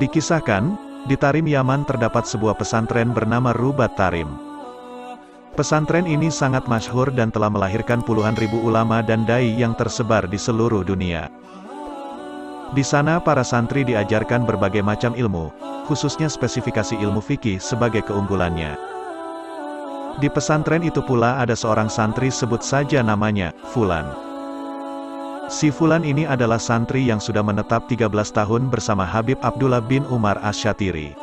Dikisahkan, di Tarim Yaman terdapat sebuah pesantren bernama Rubat Tarim. Pesantren ini sangat masyhur dan telah melahirkan puluhan ribu ulama dan dai yang tersebar di seluruh dunia. Di sana para santri diajarkan berbagai macam ilmu, khususnya spesifikasi ilmu fikih sebagai keunggulannya. Di pesantren itu pula ada seorang santri, sebut saja namanya, Fulan. Si Fulan ini adalah santri yang sudah menetap 13 tahun bersama Habib Abdullah bin Umar Asy-Syatiri.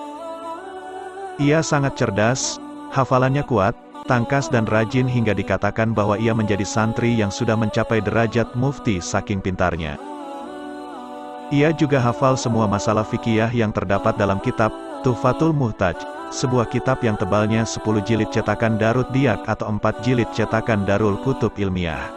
Ia sangat cerdas, hafalannya kuat, tangkas dan rajin hingga dikatakan bahwa ia menjadi santri yang sudah mencapai derajat mufti saking pintarnya. Ia juga hafal semua masalah fikih yang terdapat dalam kitab Tuhfatul Muhtaj, sebuah kitab yang tebalnya 10 jilid cetakan Darud Diak atau 4 jilid cetakan Darul Kutub Ilmiah.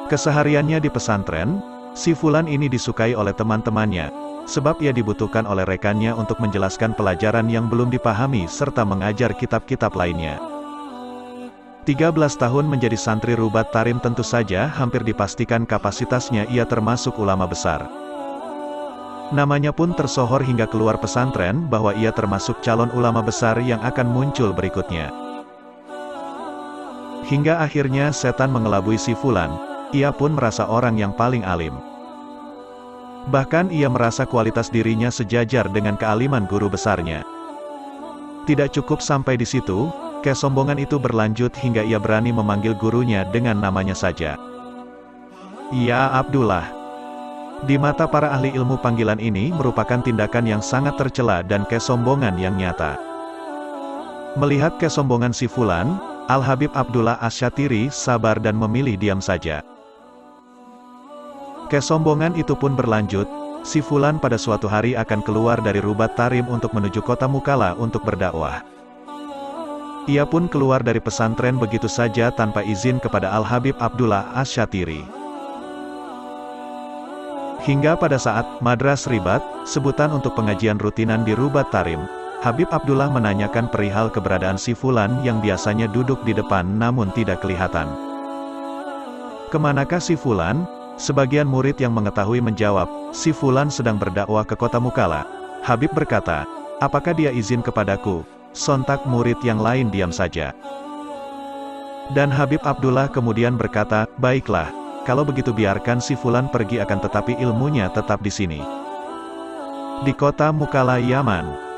Kesehariannya di pesantren, si Fulan ini disukai oleh teman-temannya, sebab ia dibutuhkan oleh rekannya untuk menjelaskan pelajaran yang belum dipahami serta mengajar kitab-kitab lainnya. 13 tahun menjadi santri Rubat Tarim, tentu saja hampir dipastikan kapasitasnya ia termasuk ulama besar. Namanya pun tersohor hingga keluar pesantren bahwa ia termasuk calon ulama besar yang akan muncul berikutnya. Hingga akhirnya setan mengelabui si Fulan, ia pun merasa orang yang paling alim. Bahkan ia merasa kualitas dirinya sejajar dengan kealiman guru besarnya. Tidak cukup sampai di situ, kesombongan itu berlanjut hingga ia berani memanggil gurunya dengan namanya saja. Ya Abdullah. Di mata para ahli ilmu panggilan ini merupakan tindakan yang sangat tercela dan kesombongan yang nyata. Melihat kesombongan si Fulan, Al-Habib Abdullah Asy-Syatiri sabar dan memilih diam saja. Kesombongan itu pun berlanjut, si Fulan pada suatu hari akan keluar dari Rubat Tarim untuk menuju kota Mukalla untuk berdakwah. Ia pun keluar dari pesantren begitu saja tanpa izin kepada Al-Habib Abdullah Asy-Syatiri. Hingga pada saat Madras Ribat, sebutan untuk pengajian rutinan di Rubat Tarim, Habib Abdullah menanyakan perihal keberadaan si Fulan yang biasanya duduk di depan namun tidak kelihatan. Kemanakah si Fulan? Sebagian murid yang mengetahui menjawab, si Fulan sedang berdakwah ke kota Mukalla. Habib berkata, apakah dia izin kepadaku? Sontak murid yang lain diam saja. Dan Habib Abdullah kemudian berkata, baiklah, kalau begitu biarkan si Fulan pergi, akan tetapi ilmunya tetap di sini. Di kota Mukalla, Yaman.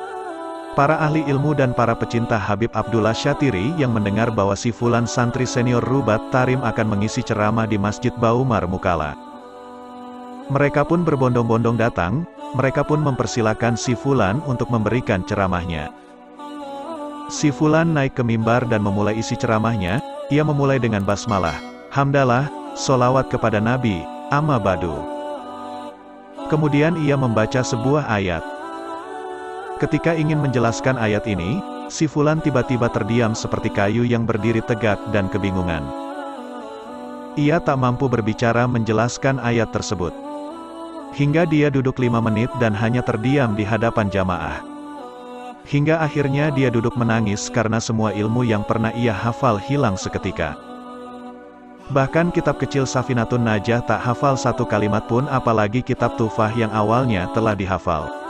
Para ahli ilmu dan para pecinta Habib Abdullah Syatiri yang mendengar bahwa si Fulan santri senior Rubat Tarim akan mengisi ceramah di Masjid Baumar Mukalla. Mereka pun berbondong-bondong datang, mereka pun mempersilakan si Fulan untuk memberikan ceramahnya. Si Fulan naik ke mimbar dan memulai isi ceramahnya. Ia memulai dengan basmalah, hamdalah, solawat kepada Nabi, amma ba'du. Kemudian ia membaca sebuah ayat. Ketika ingin menjelaskan ayat ini, si Fulan tiba-tiba terdiam seperti kayu yang berdiri tegak dan kebingungan. Ia tak mampu berbicara menjelaskan ayat tersebut. Hingga dia duduk 5 menit dan hanya terdiam di hadapan jamaah. Hingga akhirnya dia duduk menangis karena semua ilmu yang pernah ia hafal hilang seketika. Bahkan kitab kecil Safinatun Najah tak hafal satu kalimat pun, apalagi kitab Tuhfah yang awalnya telah dihafal.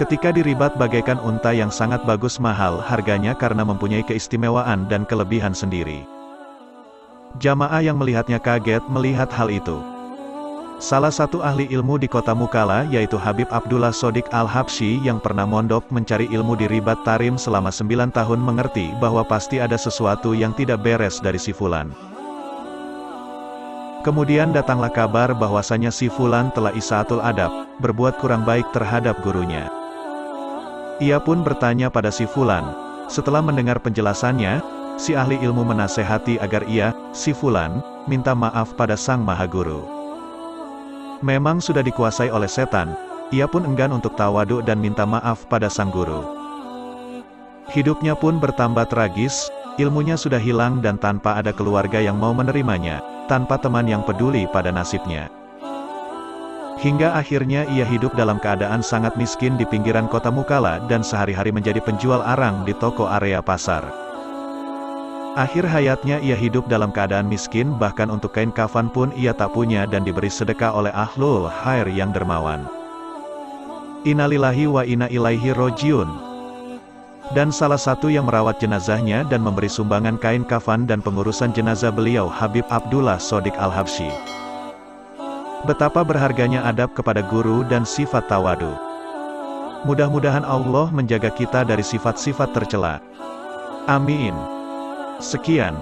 Ketika diribat bagaikan unta yang sangat bagus mahal harganya karena mempunyai keistimewaan dan kelebihan sendiri. Jamaah yang melihatnya kaget melihat hal itu. Salah satu ahli ilmu di kota Mukalla yaitu Habib Abdullah Shodiq Al-Habsyi yang pernah mondok mencari ilmu di Ribat Tarim selama 9 tahun mengerti bahwa pasti ada sesuatu yang tidak beres dari si Fulan. Kemudian datanglah kabar bahwasanya si Fulan telah isaatul adab, berbuat kurang baik terhadap gurunya. Ia pun bertanya pada si Fulan. Setelah mendengar penjelasannya, si ahli ilmu menasehati agar ia, si Fulan, minta maaf pada Sang Maha Guru. Memang sudah dikuasai oleh setan, ia pun enggan untuk tawaduk dan minta maaf pada sang guru. Hidupnya pun bertambah tragis, ilmunya sudah hilang dan tanpa ada keluarga yang mau menerimanya, tanpa teman yang peduli pada nasibnya. Hingga akhirnya ia hidup dalam keadaan sangat miskin di pinggiran kota Mukalla dan sehari-hari menjadi penjual arang di toko area pasar. Akhir hayatnya ia hidup dalam keadaan miskin, bahkan untuk kain kafan pun ia tak punya dan diberi sedekah oleh ahlul khair yang dermawan. Innalillahi wa inna ilaihi rojiun. Dan salah satu yang merawat jenazahnya dan memberi sumbangan kain kafan dan pengurusan jenazah beliau Habib Abdullah Shodiq Al-Habsyi. Betapa berharganya adab kepada guru dan sifat tawadu. Mudah-mudahan Allah menjaga kita dari sifat-sifat tercela. Amin. Sekian.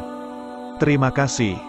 Terima kasih.